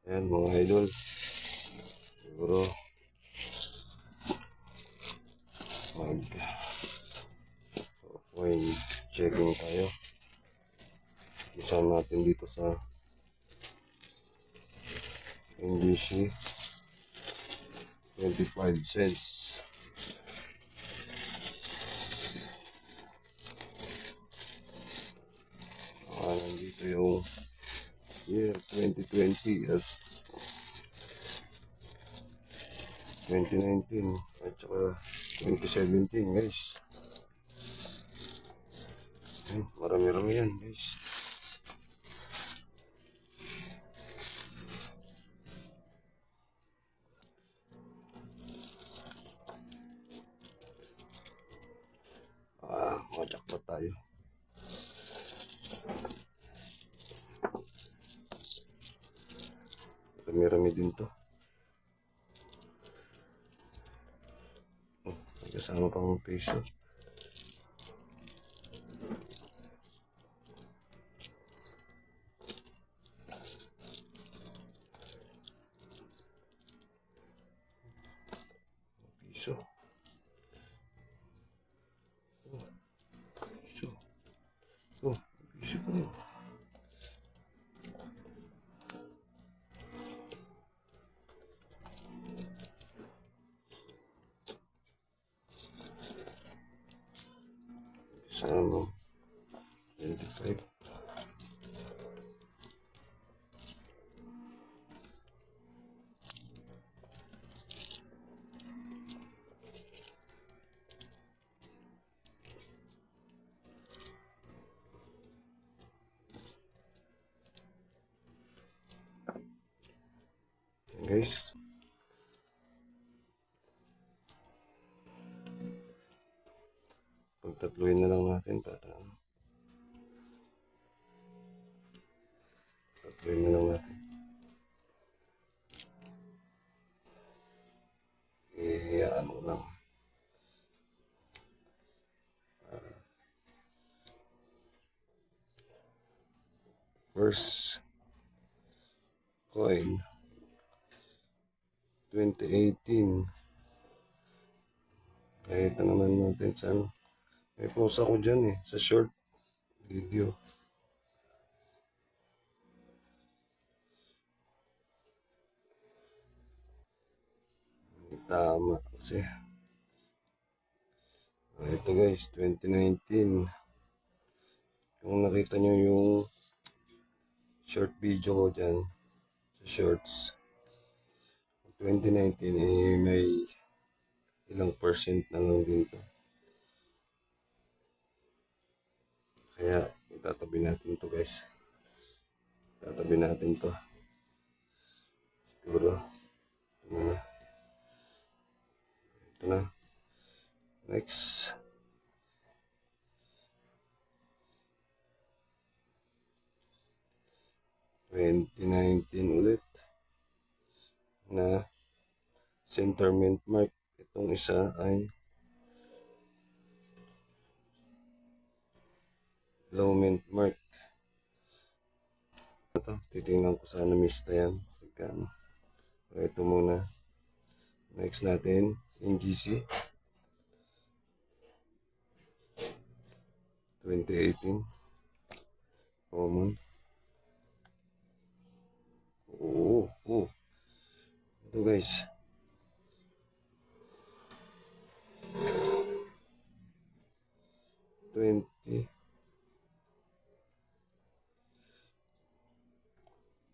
Ayan mga idol, siguro mag oil checking tayo. Isa natin dito sa NGC 25 cents. Nandito yung year 2020 at 2019 at saka 2017 guys. Marami-rami yan guys. Majakpat tayo. Marami-rami din to. Kasama pang peso. Piso. Piso. Piso pa rin. Kasama 25. Guys, pagtatluin na lang natin para tatluin na lang natin. Ano lang first coin 2018. Kahit naman natin sa ano. May post ako dyan sa short video. Tama kasi. Ito guys, 2019. Kung nakita nyo yung short video ko dyan, sa shorts, 2019 may ilang percent na lang din to. Kaya itatabi natin to guys. Itatabi natin to. Siguro. Ito na. Next. '19 ulit. Na center mint mark. Itong isa ay low mint mark. Ito, titingnan ko sana mista yan. Pagkano. Ito muna. Next natin, NGC 2018 common. Ito guys, '20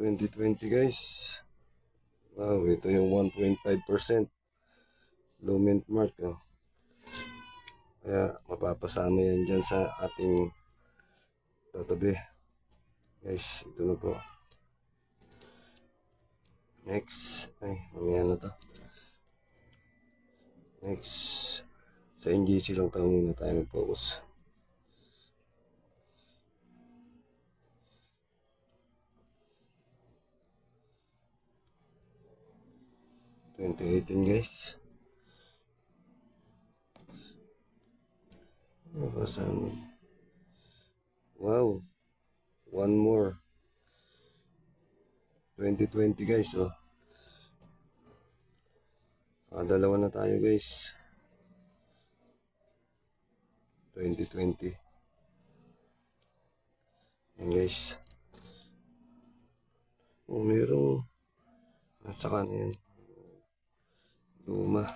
2020 guys. Wow, ito yung 1.5% low mint mark. Kaya mapapasama yan dyan sa ating tatabi guys. Ito na po. Next, ay mamaya na to. Next, sa NGC lang tayo muna tayo mag-focus. '18 guys. Wow, one more. 2020 guys, oh. Dalawa na tayo guys. 2020. Yan guys. Oh, merong nasa kanan yan. Luma.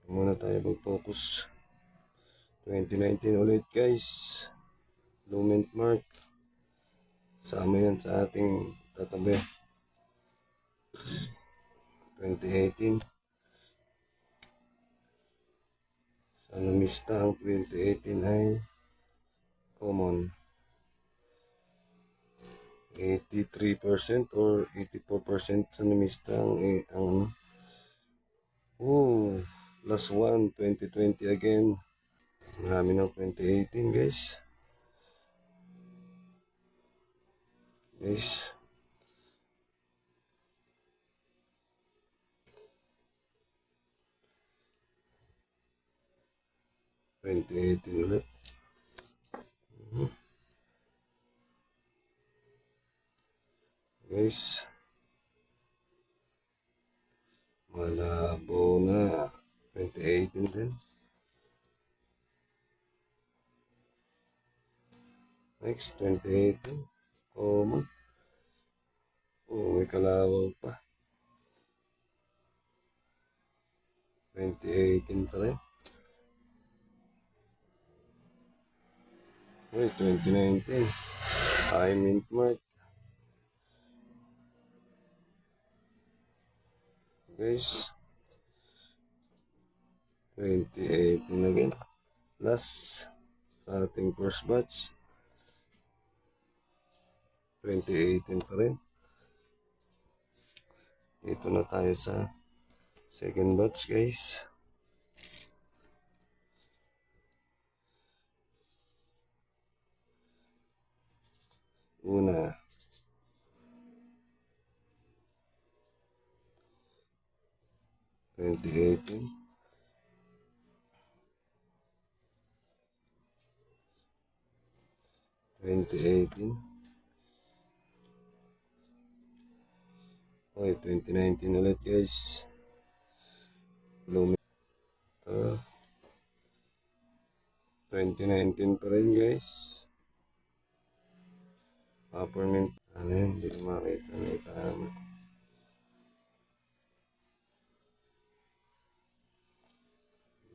Muna tayo mag-focus. 2019 ulit guys. Lument mark. Sama yan sa ating tatabi. 2018. Sa numista ang 2018 ay common. 83% or 84% sa numista ang last one, 2020 again. Marami ng 2018 guys. Guys. ulit. Guys. Malabo na. 2018 din. Next, 2018. Common. May kalawang pa. 2018 pa rin. 2019. High mint mark. Guys. 2018 again. Last sa ating first batch. 2018 pa rin. Dito na tayo sa second batch guys. Una. 2018. 2018. 2019 ulit guys. Lumi. 2019 pa rin guys. Upper mint. Ano yun? Hindi ko makita. May tama.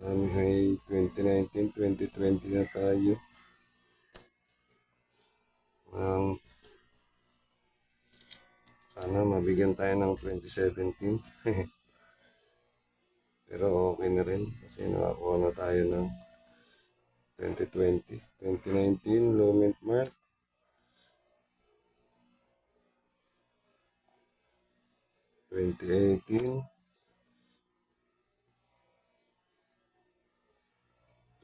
Ay 2019, 2020 na tayo. Sana mabigyan tayo ng 2017. Pero okay na rin kasi nakakuha na tayo ng 2020. 2019 low mint mark. 2018.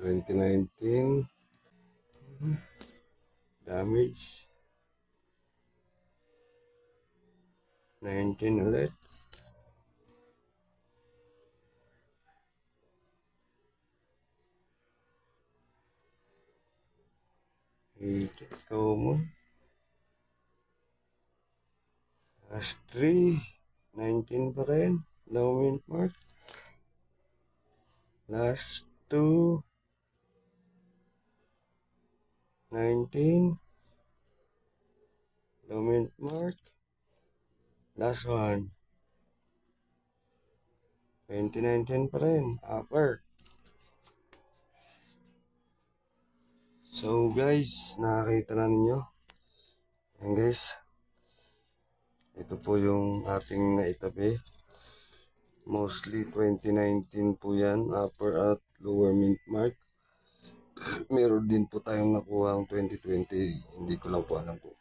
2019. Damage. 19 ulit. 8 common. Last 3. 19 pa rin. Low mint mark. Last 2. 19. Low mint mark. Last one. 2019 pa rin. Upper. So guys, nakakita na ninyo. Ayan guys. Ito po yung ating naitabi. Mostly 2019 po yan. Upper at lower mint mark. Meron din po tayong nakuha ang 2020. Hindi ko lang po alam po.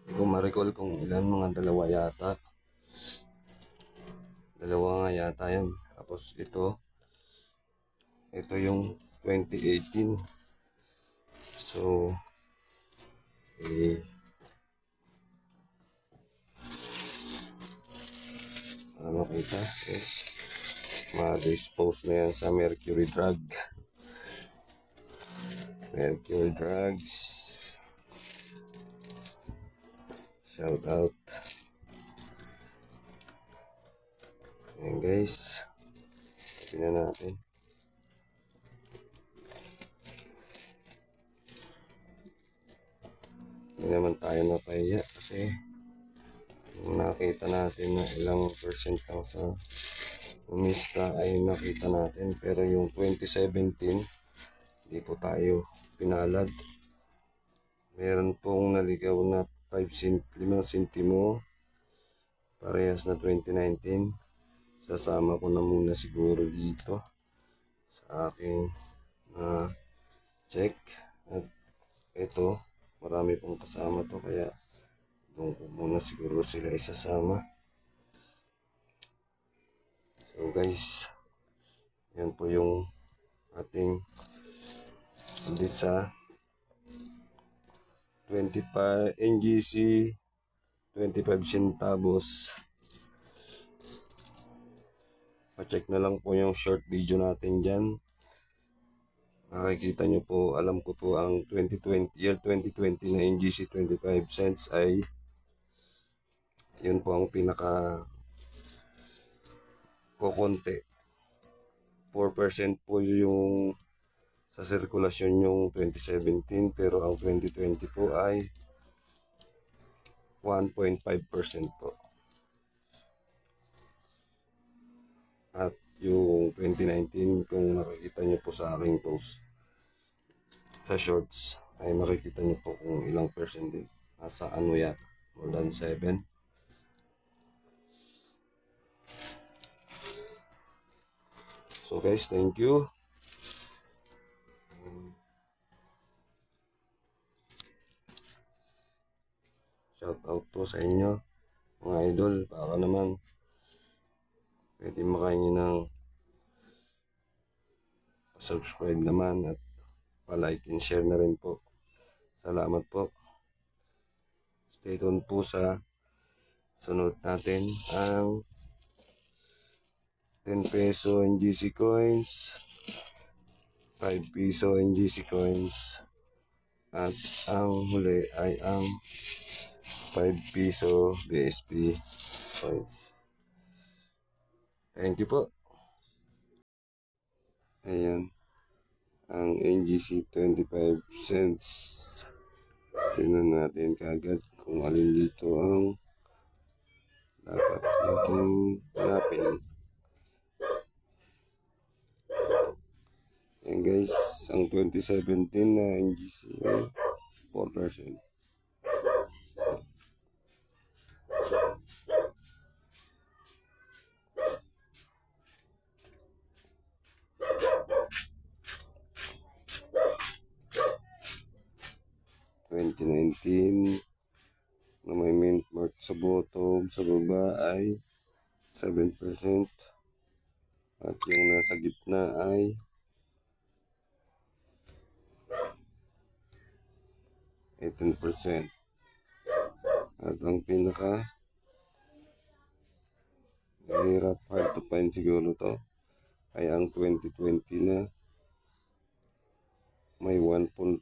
Hindi ko ma-recall kung ilan, mga dalawa yata. Dalawa nga yata yan. Tapos ito yung 2018. So, makita, yes. Ma-dispose na yan sa Mercury Drug. Mercury Drugs. Shout out. Ayan guys. Tingnan natin. Hindi naman tayo napahiya kasi nakita natin na ilang percent lang sa umista ay nakita natin. Pero yung 2017, hindi po tayo pinalad. Meron pong naligaw na 5 sentimo. Parehas na 2019. Sasama ko na muna siguro dito sa aking check. At ito, marami pong kasama to kaya doon ko muna siguro sila isasama. So guys, yan po yung ating ulit sa 25 NGC 25 centavos. Pa-check na lang po yung short video natin dyan. Makikita nyo po, alam ko po ang 2020 na NGC 25 cents ay yun po ang pinaka kukonti. 4% po yung sa sirkulasyon yung 2017, pero ang 2020 po ay 1.5% po. At yung 2019, kung nakikita nyo po sa aking post sa shorts, ay makikita nyo po kung ilang percent din. Nasa ano yata, more than 7. So guys, thank you. Shout out po sa inyo, mga idol. Baka naman pwede makain ng subscribe naman at pa-like and share na rin po. Salamat po. Stay tuned po sa sunod natin ang 10 peso NGC coins, 5 peso NGC coins, at ang huli ay ang 5 peso BSP coins. Thank you po. Ayan ang NGC 25 cents. Tingnan natin kagad kung alin dito ang dapat natin hanapin. Ayan guys, ang 2017 na NGC 4%. Na may mint mark sa bottom, sa baba ay 7%, at yung nasa gitna ay 18%, at ang pinaka mahirap hard to find siguro to ay ang 2020 na may 1.5%.